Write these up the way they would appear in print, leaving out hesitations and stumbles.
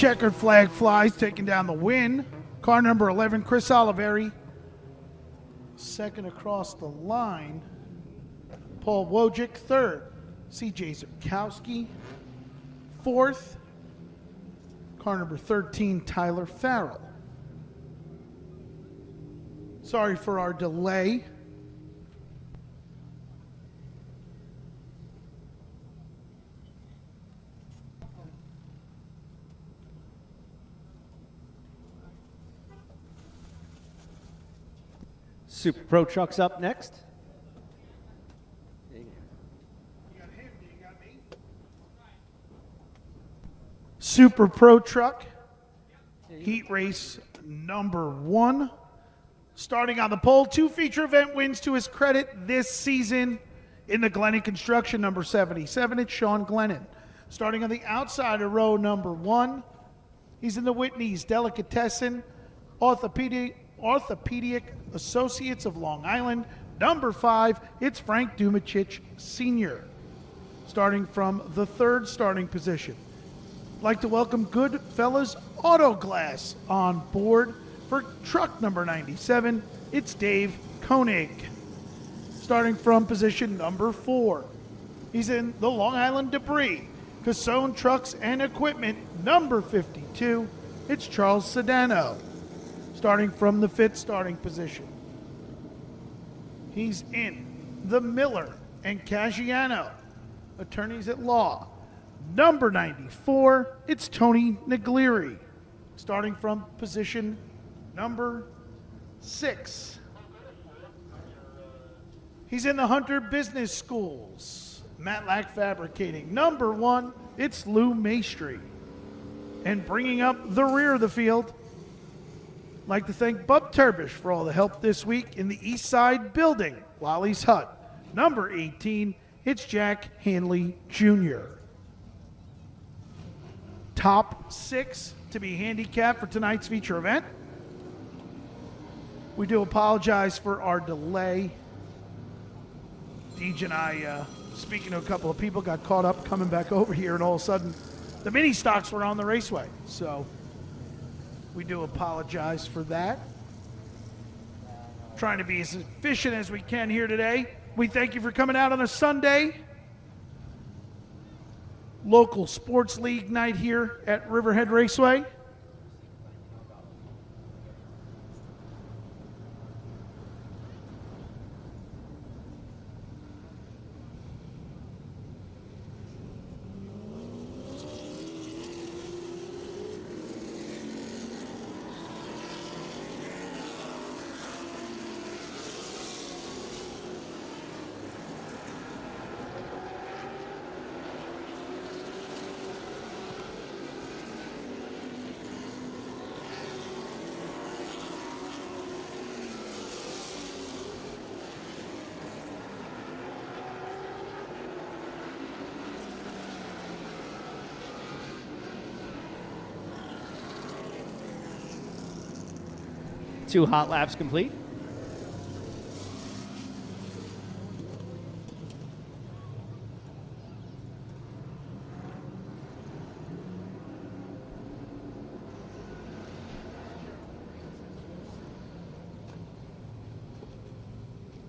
checkered flag flies, taking down the win. Car number 11, Chris Oliveri. Second across the line, Paul Wojcik. Third, CJ Zukowski. Fourth, car number 13, Tyler Farrell. Sorry for our delay. Super Pro Trucks up next. Super Pro Truck, heat race number 1. Starting on the pole, 2 feature event wins to his credit this season. In the Glennon Construction, number 77, it's Sean Glennon. Starting on the outside of row number 1, he's in the Whitney's Delicatessen Orthopedic Associates of Long Island. Number 5, it's Frank Dumachich Sr. Starting from the 3rd starting position. I'd like to welcome Goodfellas Auto Glass on board for truck number 97. It's Dave Koenig. Starting from position number 4, he's in the Long Island Debris Cassone Trucks and Equipment, number 52. It's Charles Sedano. Starting from the 5th starting position, he's in the Miller and Caggiano Attorneys at Law, number 94. It's Tony Naglieri. Starting from position number 6, he's in the Hunter Business Schools, Matlack Fabricating, number 1. It's Lou Maestri. And bringing up the rear of the field, I'd like to thank Bub Turbish for all the help this week in the East Side building, Wally's Hut. Number 18, it's Jack Hanley Jr. Top 6 to be handicapped for tonight's feature event. We do apologize for our delay. Deej and I, speaking to a couple of people, got caught up coming back over here, and all of a sudden the mini stocks were on the raceway. So we do apologize for that. Trying to be as efficient as we can here today. We thank you for coming out on a Sunday. Local sports league night here at Riverhead Raceway. Two hot laps complete.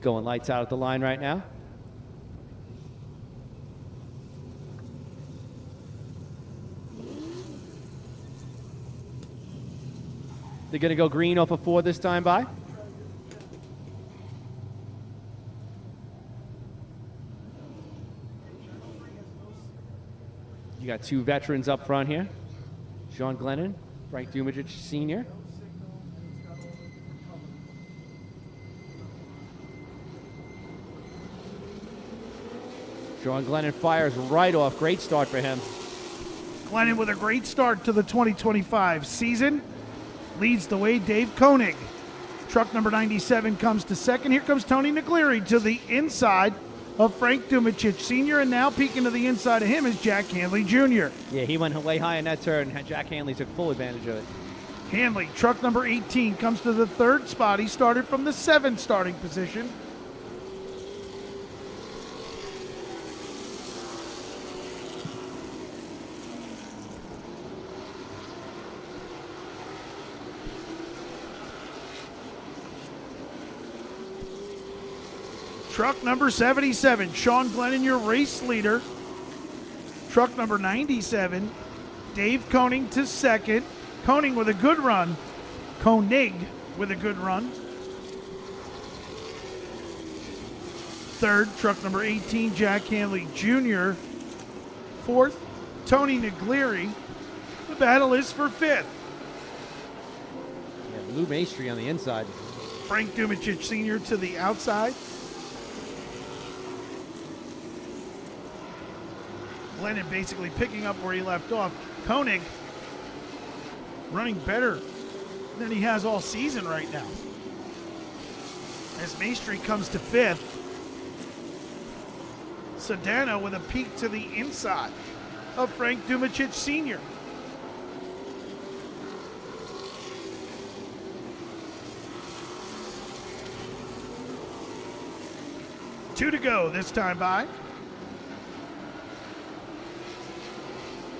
Going lights out at the line right now. They're going to go green off of 4 this time by. You got 2 veterans up front here. Sean Glennon, Frank Dumachich Sr. Sean Glennon fires right off. Great start for him. Glennon with a great start to the 2025 season. Leads the way, Dave Koenig. Truck number 97 comes to second. Here comes Tony Naglieri to the inside of Frank Dumachich Sr. And now peeking to the inside of him is Jack Hanley Jr. Yeah, he went way high in that turn. Jack Hanley took full advantage of it. Hanley, truck number 18, comes to the 3rd spot. He started from the 7th starting position. Truck number 77, Sean Glennon, your race leader. Truck number 97, Dave Koenig to second. Koenig with a good run. Koenig with a good run. Third, truck number 18, Jack Hanley Jr. Fourth, Tony Naglieri. The battle is for fifth. Yeah, Lou Maestri on the inside. Frank Dumicic Sr. to the outside. Glennon basically picking up where he left off. Koenig running better than he has all season right now. As Maestri comes to fifth. Sedano with a peek to the inside of Frank Dumicic Sr. Two to go this time by.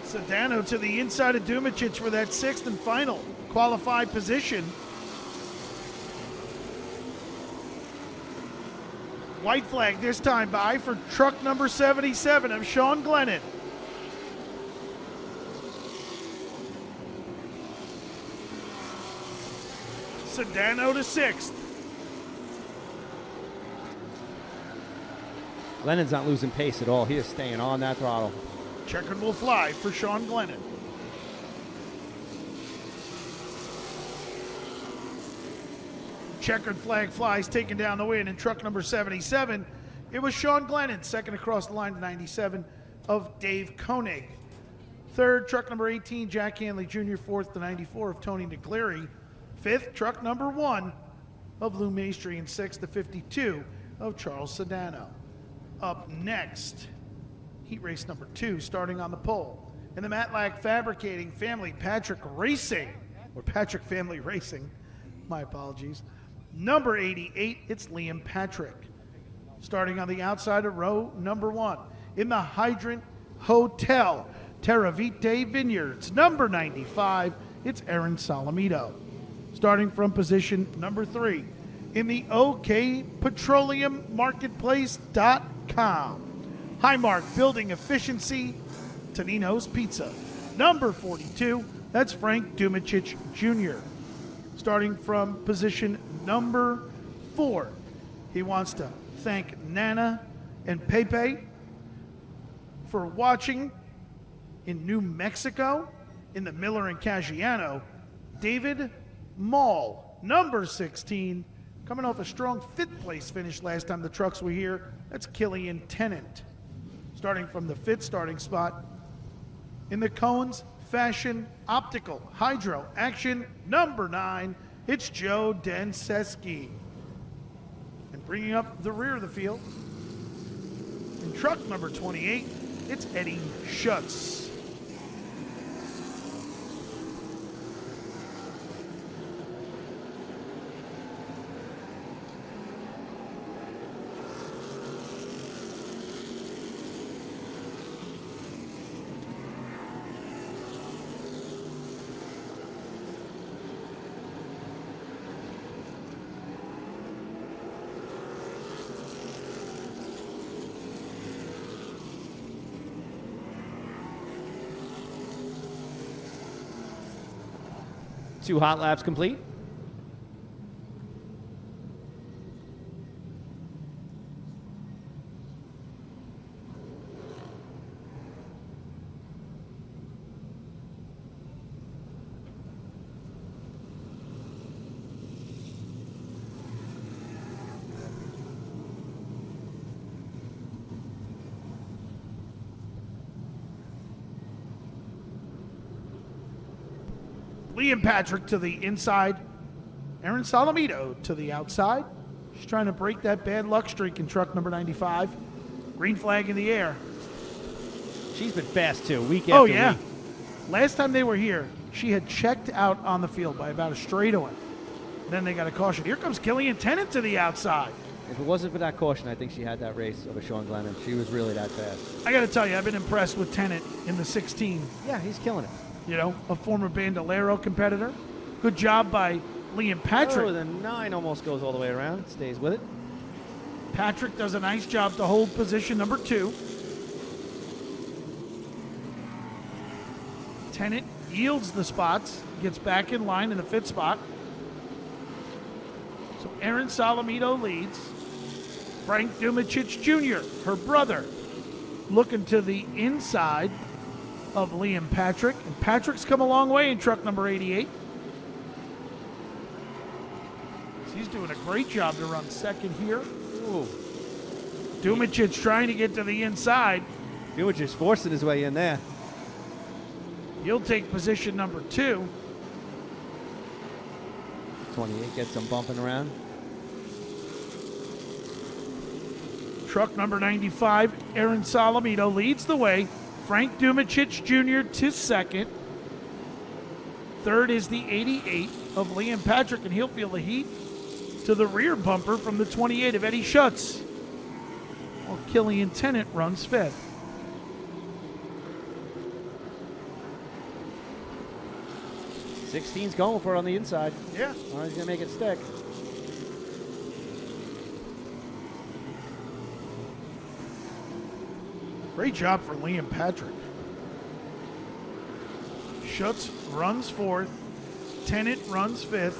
Sedano to the inside of Dumicic for that sixth and final qualified position. White flag this time by for truck number 77 of Sean Glennon. Sedano to sixth. Glennon's not losing pace at all. He is staying on that throttle. Checkered will fly for Sean Glennon. Checkered flag flies, taken down the win in truck number 77. It was Sean Glennon, second across the line to 97 of Dave Koenig. Third, truck number 18, Jack Hanley Jr. Fourth to 94 of Tony Naglieri. Fifth, truck number 1 of Lou Maestri. And sixth to 52 of Charles Sedano. Up next, heat race number 2, starting on the pole. In the Matlack Fabricating Family Patrick Racing, or Patrick Family Racing, my apologies. Number 88, it's Liam Patrick. Starting on the outside of row number 1. In the Hydrant Hotel, Terravite Vineyards. Number 95, it's Aaron Salamito. Starting from position number 3. In the OK Petroleum Marketplace.com. Highmark Building Efficiency, Tonino's Pizza. Number 42, that's Frank Dumicic Jr. Starting from position number 4. He wants to thank Nana and Pepe for watching in New Mexico in the Miller and Caggiano. David Mall, number 16, coming off a strong 5th place finish last time the trucks were here. That's Killian Tennant. Starting from the 5th starting spot. In the Cones Fashion Optical Hydro Action, number 9, it's Joe Denseski. And bringing up the rear of the field, in truck number 28, it's Eddie Schutz. Two hot laps complete. Liam Patrick to the inside. Aaron Salamito to the outside. She's trying to break that bad luck streak in truck number 95. Green flag in the air. She's been fast too, week after yeah. week. Last time they were here, she had checked out on the field by about a straightaway. Then they got a caution. Here comes Killian Tennant to the outside. If it wasn't for that caution, I think she had that race over Sean Glennon. She was really that fast. I got to tell you, I've been impressed with Tennant in the 16. Yeah, he's killing it. You know, a former Bandolero competitor. Good job by Liam Patrick. Oh, the 9 almost goes all the way around. Stays with it. Patrick does a nice job to hold position number 2. Tennant yields the spots, gets back in line in the 5th spot. So Aaron Salamito leads. Frank Dumicic Jr., her brother, looking to the inside of Liam Patrick. And Patrick's come a long way in truck number 88. He's doing a great job to run second here. Ooh. Dumicic trying to get to the inside. Dumicic forcing his way in there. He'll take position number 2. 28 gets him bumping around. Truck number 95, Aaron Salamito leads the way. Frank Dumicic Jr. to second. Third is the 88 of Liam Patrick, and he'll feel the heat to the rear bumper from the 28 of Eddie Schutz. While Killian Tennant runs 5th. Sixteen's going for it on the inside. Yeah. Or he's going to make it stick. Great job for Liam Patrick. Schutz runs 4th. Tennant runs 5th.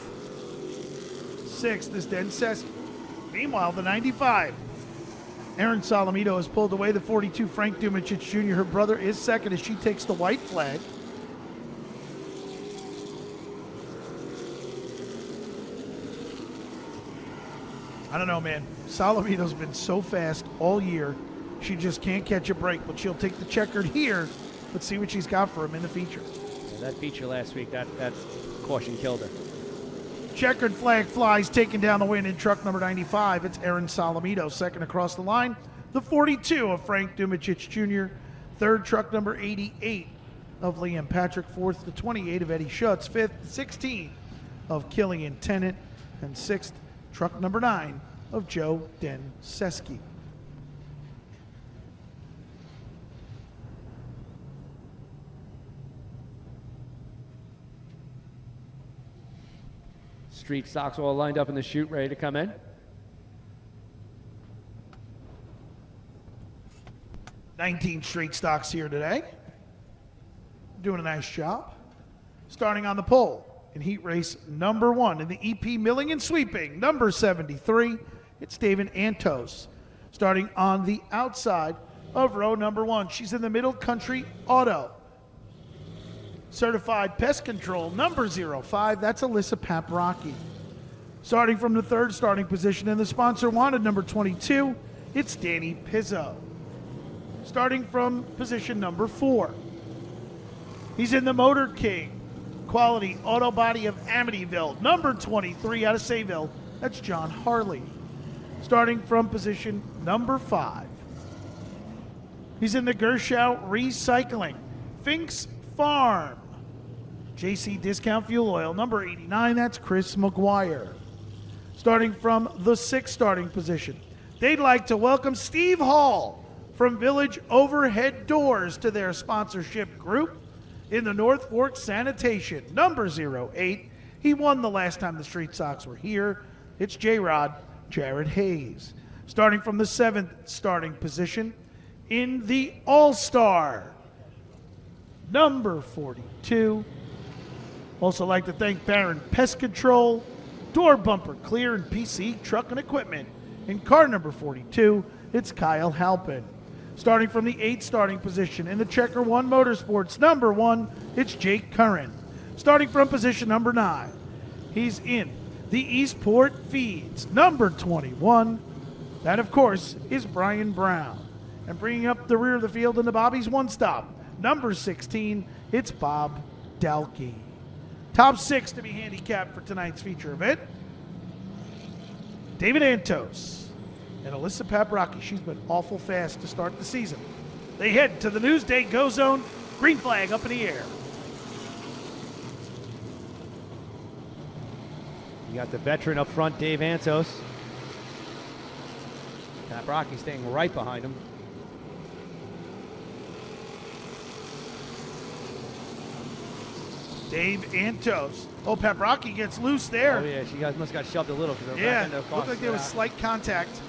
6th is Den Seski. Meanwhile, the 95. Aaron Salamito has pulled away. The 42, Frank Dumicic Jr., her brother, is second as she takes the white flag. I don't know, man. Salamito's been so fast all year. She just can't catch a break, but she'll take the checkered here. Let's see what she's got for him in the feature. Yeah, that feature last week, that caution killed her. Checkered flag flies, taking down the win in truck number 95. It's Aaron Salamito, second across the line. The 42 of Frank Dumicic Jr. Third, truck number 88 of Liam Patrick. Fourth, the 28 of Eddie Schutz. Fifth, the 16 of Killian Tennant. And sixth, truck number 9 of Joe Den Seski. Street stocks all lined up in the chute, ready to come in. "19 street stocks here today. Doing a nice job. Starting on the pole in heat race number 1 in the EP Milling and Sweeping, number 73, it's David Antos. Starting on the outside of row number 1, she's in the Middle Country Auto. Certified Pest Control, number 05, that's Alyssa Paprocki. Starting from the third starting position in the sponsor wanted, number 22, it's Danny Pizzo. Starting from position number 4, he's in the Motor King Quality Auto Body of Amityville, number 23 out of Sayville, that's John Harley. Starting from position number 5, he's in the Gershow Recycling Finks Farm JC Discount Fuel Oil, number 89, that's Chris McGuire. Starting from the 6th starting position, they'd like to welcome Steve Hall from Village Overhead Doors to their sponsorship group in the North Fork Sanitation, number 08. He won the last time the Street Sox were here. It's J-Rod Jared Hayes. Starting from the 7th starting position in the All-Star, number 42. Also like to thank Barron Pest Control, Door Bumper Clear, and PC Truck and Equipment. In car number 42, it's Kyle Halpin. Starting from the 8th starting position in the Checker One Motorsports, number 1, it's Jake Curran. Starting from position number 9, he's in the Eastport Feeds, number 21. That, of course, is Brian Brown. And bringing up the rear of the field in the Bobby's One Stop, number 16, it's Bob Dalkey. Top 6 to be handicapped for tonight's feature event: David Antos and Alyssa Paprocki. She's been awful fast to start the season. They head to the Newsday Go Zone. Green flag up in the air. You got the veteran up front, Dave Antos. Paprocki staying right behind him. Dave Antos. Oh, Paprocki gets loose there. Oh, yeah, she must have got shoved a little because her back Yeah, end of the car looked like there was slid out. slight contact.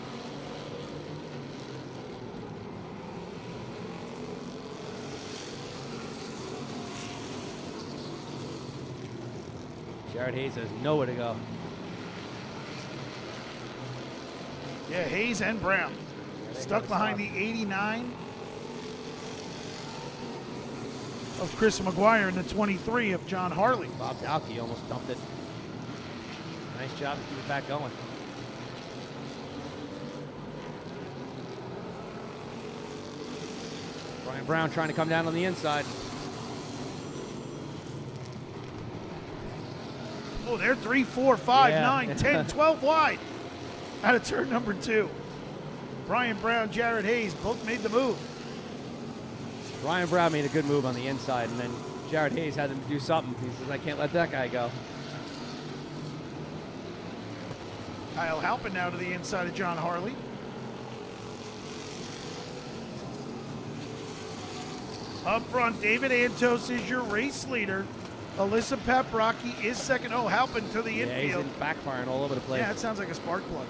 Jared Hayes has nowhere to go. Yeah, Hayes and Brown. Stuck behind the 89 of Chris McGuire and the 23 of John Harley. Bob Dowkey almost dumped it. Nice job to keep it back going. Brian Brown trying to come down on the inside. Oh, they're 3, 4, 5, Yeah. 9, 10, 12 wide out of turn number 2. Brian Brown, Jared Hayes both made the move. Brian Brown made a good move on the inside, and then Jared Hayes had him do something. He says, I can't let that guy go. Kyle Halpin now to the inside of John Harley. Up front, David Antos is your race leader. Alyssa Paprocki is second. Oh, Halpin to the Yeah, he's infield. backfiring all over the place. Yeah, it sounds like a spark plug.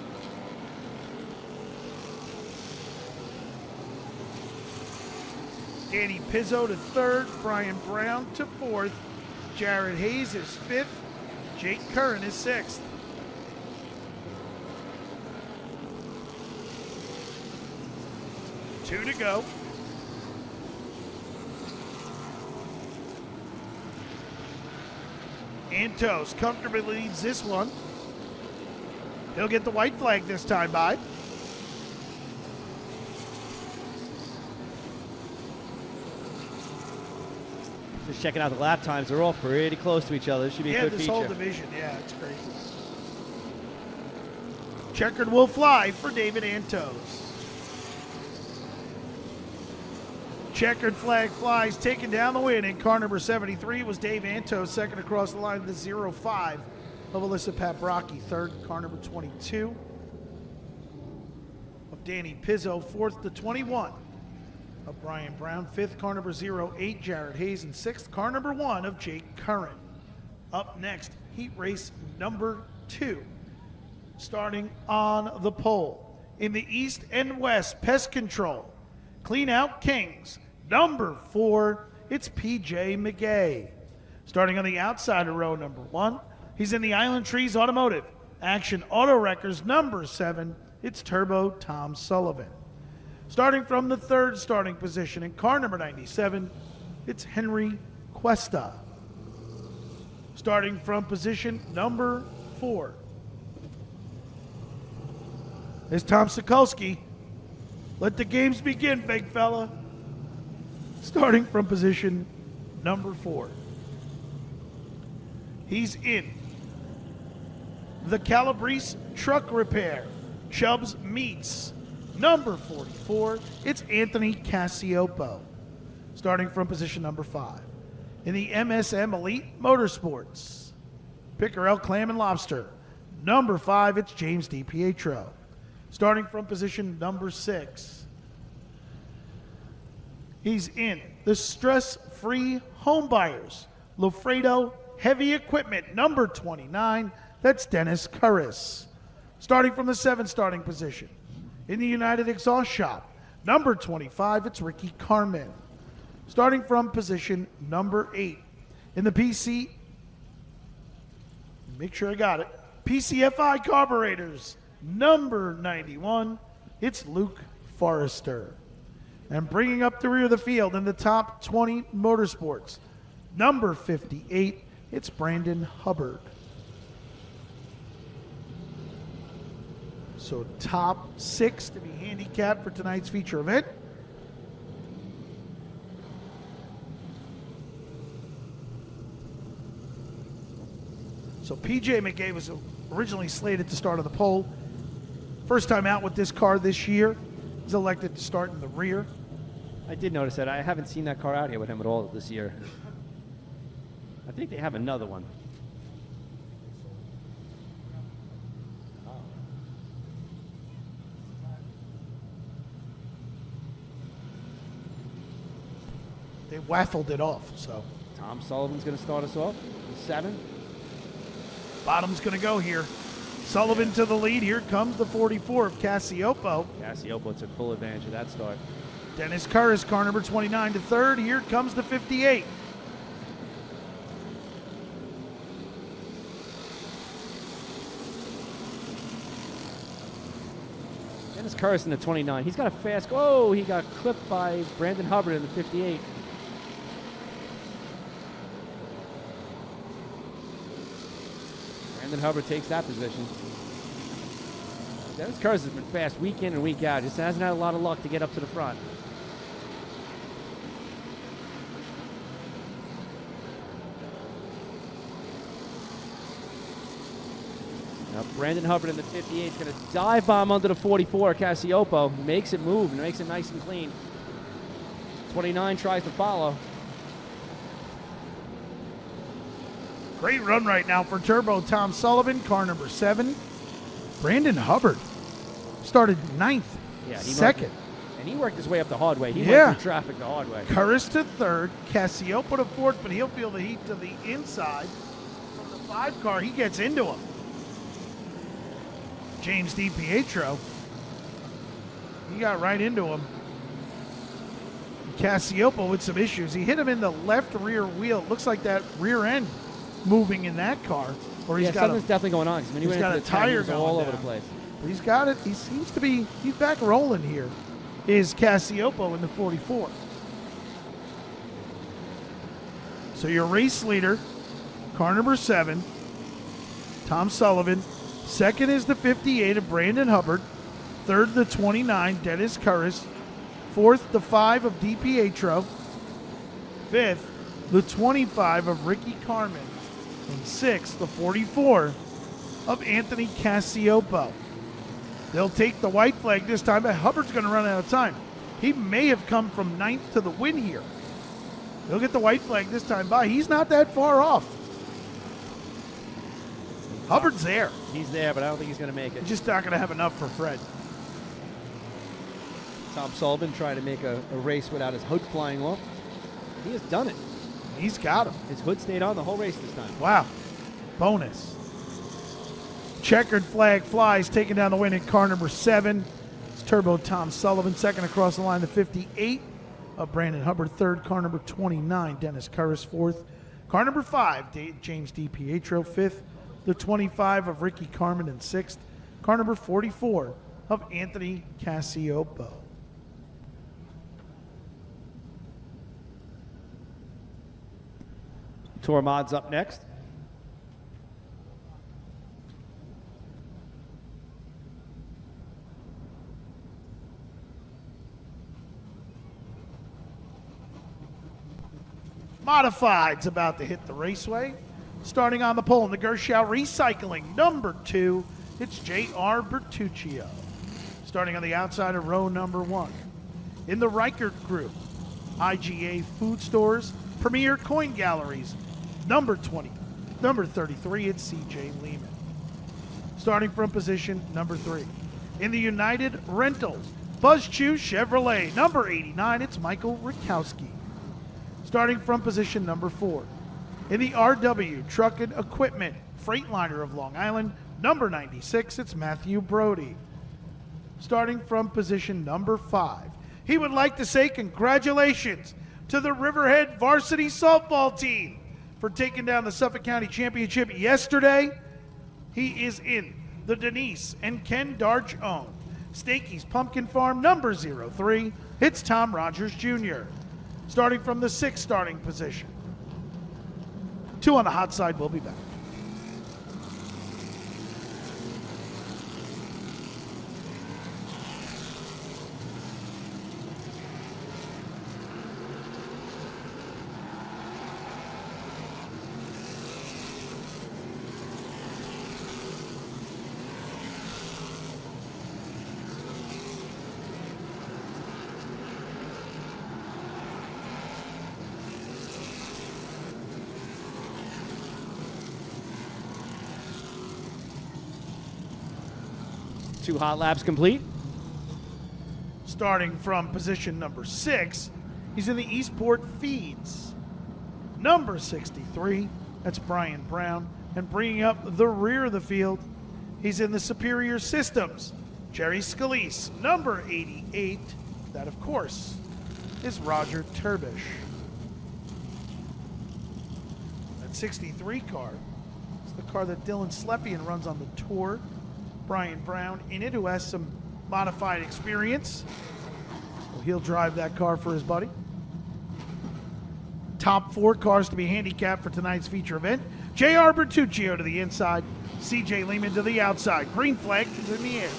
Danny Pizzo to third, Brian Brown to fourth, Jared Hayes is fifth, Jake Curran is sixth. Two to go. Antos comfortably leads this one. He'll get the white flag this time by. Just checking out the lap times. They're all pretty close to each other. This should be a Yeah, good this feature. whole division. Yeah, it's crazy. Checkered will fly for David Antos. Checkered flag flies, taking down the win in car number 73 was Dave Antos, second across the line, the 0-5 of Alyssa Paprocki, third, car number 22 of Danny Pizzo, fourth to 21 of Brian Brown, fifth, car number 08, Jared Hayes, and sixth, car number 1 of Jake Curran. Up next, heat race number 2, starting on the pole. In the East and West, Pest Control, Clean Out Kings, number 4, it's PJ McGay. Starting on the outside of row number 1, he's in the Island Trees Automotive, Action Auto Wreckers, number 7, it's Turbo Tom Sullivan. Starting from the third starting position in car number 97, it's Henry Cuesta. Starting from position number 4 is Tom Sikulski. Let the games begin, big fella. Starting from position number 4. He's in the Calabrese Truck Repair, Chubbs Meats, number 44, it's Anthony Cassiopo. Starting from position number 5. In the MSM Elite Motorsports, Pickerel Clam and Lobster, number 5, it's James DiPietro. Starting from position number 6. He's in the Stress-Free Home Buyers, Lofredo Heavy Equipment, number 29, that's Dennis Curris. Starting from the 7th starting position. In the United Exhaust Shop, number 25, it's Ricky Carmen. Starting from position number 8. In the PC, make sure I got it, PCFI Carburetors, number 91, it's Luke Forrester. And bringing up the rear of the field in the top 20 motorsports, number 58, it's Brandon Hubbard. So top 6 to be handicapped for tonight's feature event. So PJ McGay was originally slated to start on the pole. First time out with this car this year. He's elected to start in the rear. I did notice that. I haven't seen that car out here with him at all this year. I think they have another one. They waffled it off, so. Tom Sullivan's going to start us off. 7. Bottom's going to go here. Sullivan to the lead. Here comes the 44 of Cassiopo. Cassiopo took full advantage of that start. Dennis Curris, car number 29 to third. Here comes the 58. Dennis Curris in the 29. He's got a fast. Oh, he got clipped by Brandon Hubbard in the 58. Brandon Hubbard takes that position. Dennis Curris has been fast week in and week out. Just hasn't had a lot of luck to get up to the front. Now Brandon Hubbard in the 58 is going to dive bomb under the 44. Cassiopo makes it move and makes it nice and clean. 29 tries to follow. Great run right now for Turbo Tom Sullivan, car number 7. Brandon Hubbard started 9th, Yeah, second. And he worked his way up the hard way. He Yeah. went through traffic the hard way. Curris to 3rd, Cassiopo to 4th, but he'll feel the heat to the inside. From the 5 car, he gets into him. James DiPietro, he got right into him. Cassiopo with some issues. He hit him in the left rear wheel. Looks like that rear end moving in that car. Or he's Yeah, got something's definitely going on. 'Cause when he he's went got into a the turn, he tire was going all over the down. place. But he's got it. He seems to be, he's back rolling here. Is Cassiopo in the 44. So your race leader, car number 7, Tom Sullivan. 2nd is the 58 of Brandon Hubbard. 3rd, the 29, Dennis Curris. 4th, the 5 of DiPietro. 5th, the 25 of Ricky Carmen. And 6th, the 44 of Anthony Cassiopo. They'll take the white flag this time, but Hubbard's going to run out of time. He may have come from 9th to the win here. He'll get the white flag this time by. He's not that far off. Hubbard's there. He's there, but I don't think he's going to make it. He's just not going to have enough for Fred. Tom Sullivan trying to make a race without his hood flying off. He has done it. He's got him. His hood stayed on the whole race this time. Wow. Bonus. Checkered flag flies, taking down the win in car number 7. It's Turbo Tom Sullivan. 2nd across the line, the 58 of Brandon Hubbard. 3rd, car number 29, Dennis Curris. 4th, car number 5, James DiPietro. 5th, the 25 of Ricky Carmen. And 6th, car number 44 of Anthony Cassiopo. Tour Mod's up next. Modified's about to hit the raceway. Starting on the pole in the Gershow Recycling, number 2, it's J.R. Bertuccio. Starting on the outside of row number 1. In the Reichert Group, IGA Food Stores, Premier Coin Galleries, number 20. Number 33, it's C.J. Lehman. Starting from position number 3. In the United Rentals, Buzz Chew Chevrolet, number 89, it's Michael Rikowski. Starting from position number 4. In the RW Truck and Equipment Freightliner of Long Island, number 96, it's Matthew Brody. Starting from position number 5. He would like to say congratulations to the Riverhead varsity softball team for taking down the Suffolk County Championship yesterday. He is in the Denise and Ken Darch owned Stakey's Pumpkin Farm, number 03. It's Tom Rogers Jr. Starting from the 6th starting position. 2 on the hot side. We'll be back. Two hot laps complete. Starting from position number 6, he's in the Eastport Feeds. Number 63, that's Brian Brown. And bringing up the rear of the field, he's in the Superior Systems. Jerry Scalise, number 88. That, of course, is Roger Turbish. That 63 car is the car that Dylan Slepian runs on the tour. Brian Brown in it, who has some modified experience. So he'll drive that car for his buddy. Top 4 cars to be handicapped for tonight's feature event. J.R. Bertuccio to the inside. C.J. Lehman to the outside. Green flag is in the air.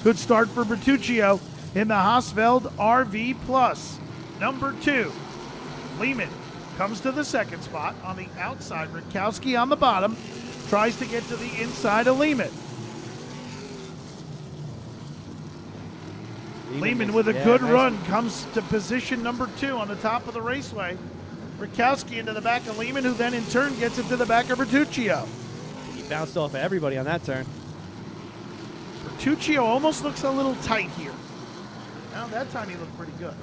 Good start for Bertuccio in the Haasfeld RV Plus. Number 2, Lehman comes to the second spot on the outside. Rikowski on the bottom. Tries to get to the inside of Lehman. Lehman with a good run comes to position number 2 on the top of the raceway. Rikowski into the back of Lehman, who then in turn gets it to the back of Bertuccio. He bounced off of everybody on that turn. Bertuccio almost looks a little tight here. Now that time he looked pretty good.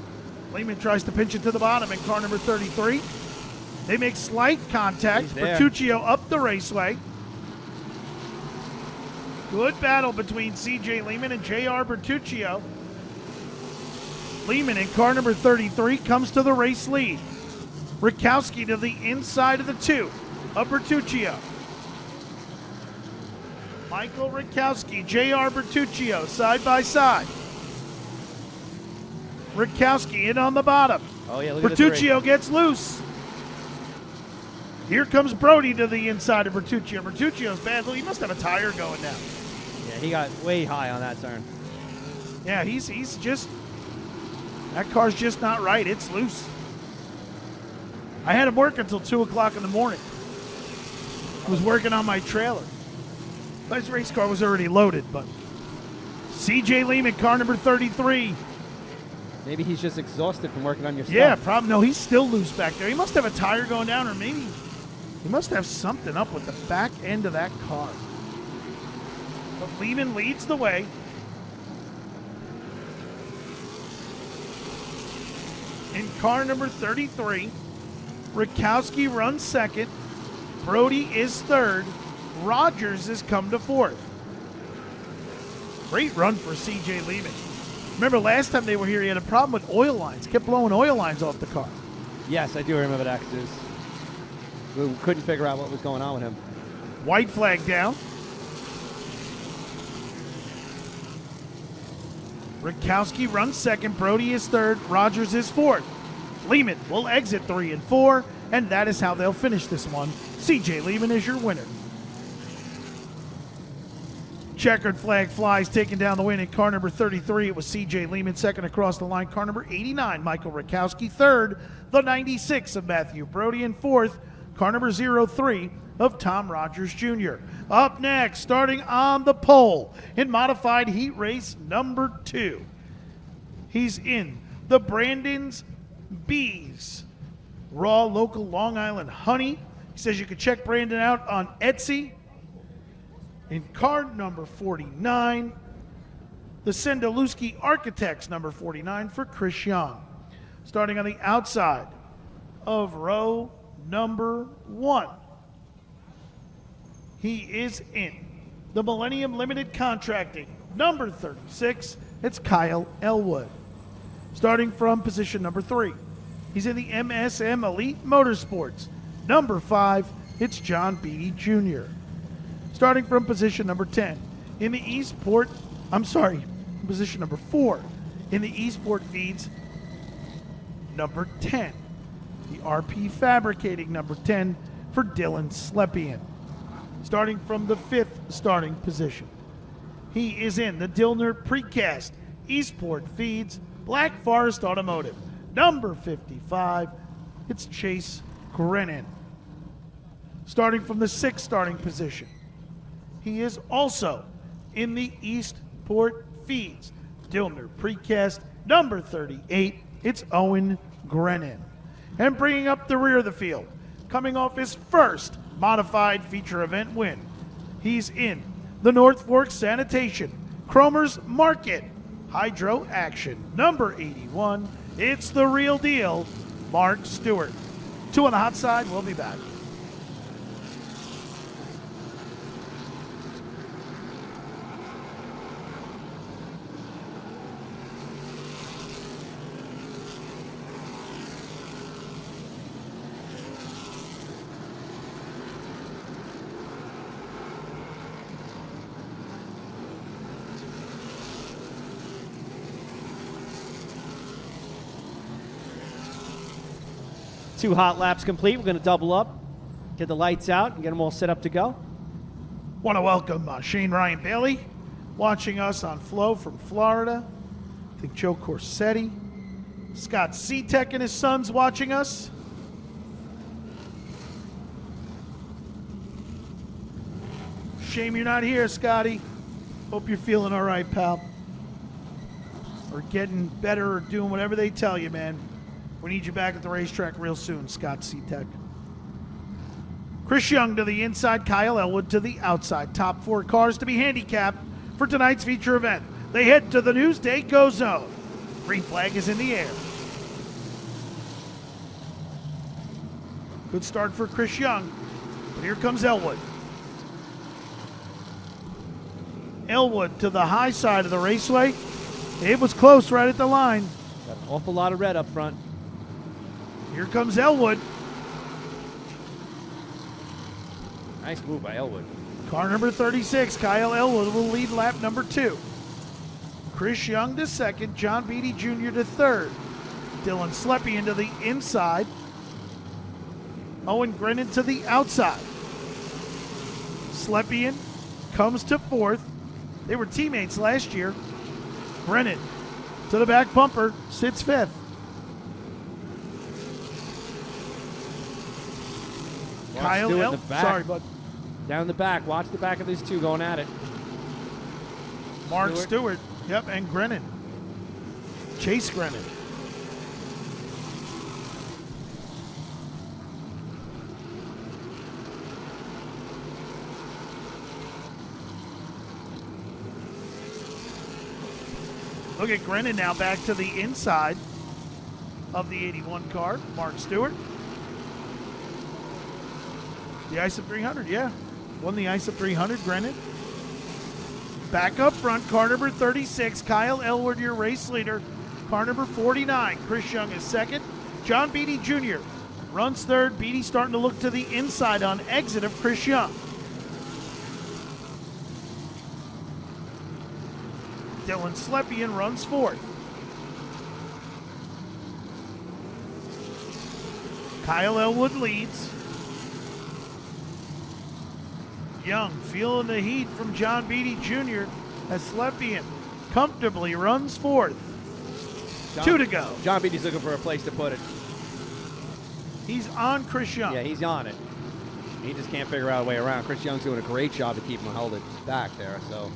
Lehman tries to pinch it to the bottom in car number 33. They make slight contact. Bertuccio up the raceway. Good battle between C.J. Lehman and J.R. Bertuccio. Lehman in car number 33 comes to the race lead. Rikowski to the inside of the 2 of Bertuccio. Michael Rikowski, J.R. Bertuccio side by side. Rikowski in on the bottom. Oh, yeah, look at Bertuccio gets loose. Here comes Brody to the inside of Bertuccio. Bertuccio's bad. Look, he must have a tire going now. Yeah, he got way high on that turn. Yeah, he's just, that car's just not right. It's loose. I had him work until 2 o'clock in the morning. I was working on my trailer. His race car was already loaded, but C.J. Lehman, car number 33. Maybe he's just exhausted from working on your stuff. Yeah, problem. No, he's still loose back there. He must have a tire going down, or maybe he must have something up with the back end of that car. But Lehman leads the way. In car number 33, Rikowski runs second. Brody is third. Rogers has come to fourth. Great run for C.J. Lehman. Remember last time they were here, he had a problem with oil lines. Kept blowing oil lines off the car. Yes, I do remember that. We couldn't figure out what was going on with him. White flag down. Rikowski runs second. Brody is third. Rogers is fourth. Lehman will exit 3 and 4, and that is how they'll finish this one. C.J. Lehman is your winner. Checkered flag flies, taking down the win in car number 33. It was C.J. Lehman second across the line. Car number 89, Michael Rikowski third. The 96 of Matthew Brody in fourth. Car number 03 of Tom Rogers Jr. Up next, starting on the pole in modified heat race number 2. He's in the Brandon's Bees Raw Local Long Island Honey. He says you can check Brandon out on Etsy. In car number 49, the Sendeluski Architects, number 49 for Chris Young. Starting on the outside of row number 1, he is in the Millennium Limited Contracting, number 36, it's Kyle Elwood. Starting from position number 3, he's in the MSM Elite Motorsports, number 5, it's John Beatty Jr. Starting from position number 10, in the position number 4, in the Eastport Feeds, number 10. The RP Fabricating, number 10, for Dylan Slepian. Starting from the 5th starting position, he is in the Dillner Precast, Eastport Feeds, Black Forest Automotive, number 55, it's Chase Grennan. Starting from the 6th starting position, he is also in the Eastport Feeds, Dillner Precast, number 38, it's Owen Grennan. And bringing up the rear of the field, coming off his first modified feature event win, he's in the North Fork Sanitation, Cromer's Market, Hydro Action, number 81, it's the real deal, Mark Stewart. 2 on the hot side, we'll be back. 2 hot laps complete. We're going to double up, get the lights out, and get them all set up to go. Want to welcome Shane Ryan Bailey, watching us on Flow from Florida. I think Joe Corsetti. Scott Seatech and his sons watching us. Shame you're not here, Scotty. Hope you're feeling all right, pal. Or getting better or doing whatever they tell you, man. We need you back at the racetrack real soon, Scott Seatech. Chris Young to the inside, Kyle Elwood to the outside. Top 4 cars to be handicapped for tonight's feature event. They head to the Newsday Go Zone. Green flag is in the air. Good start for Chris Young, but here comes Elwood. Elwood to the high side of the raceway. It was close right at the line. Got an awful lot of red up front. Here comes Elwood. Nice move by Elwood. Car number 36, Kyle Elwood, will lead lap number 2. Chris Young to second, John Beatty Jr. to third. Dylan Slepian to the inside. Owen Grennan to the outside. Slepian comes to fourth. They were teammates last year. Grennan to the back bumper, sits fifth. Kyle Stewart in Elwood, the back. sorry, bud. Down the back. Watch the back of these two going at it. Mark Stewart, yep, and Grennan. Chase Grennan. Look at Grennan now back to the inside of the 81 car. Mark Stewart. The ISOP 300, yeah. Won the ISOP 300, Grennan. Back up front, car number 36, Kyle Elwood, your race leader. Car number 49, Chris Young is second. John Beatty Jr. runs third. Beatty starting to look to the inside on exit of Chris Young. Dylan Slepian runs fourth. Kyle Elwood leads. Young feeling the heat from John Beatty Jr. as Slepian comfortably runs fourth. 2 to go. John Beatty's looking for a place to put it. He's on Chris Young. Yeah, he's on it. He just can't figure out a way around. Chris Young's doing a great job to keep him held it back there. So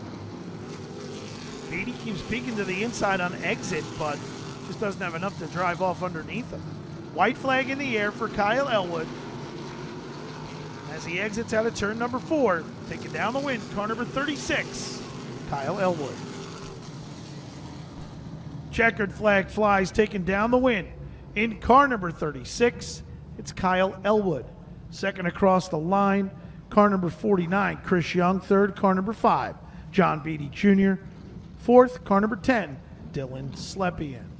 Beatty keeps peeking to the inside on exit, but just doesn't have enough to drive off underneath him. White flag in the air for Kyle Elwood as he exits out of turn number 4. Taking down the wind, car number 36, Kyle Elwood. Checkered flag flies, taking down the wind. In car number 36, it's Kyle Elwood. Second across the line, car number 49, Chris Young. Third, car number 5, John Beatty Jr. Fourth, car number 10, Dylan Slepian.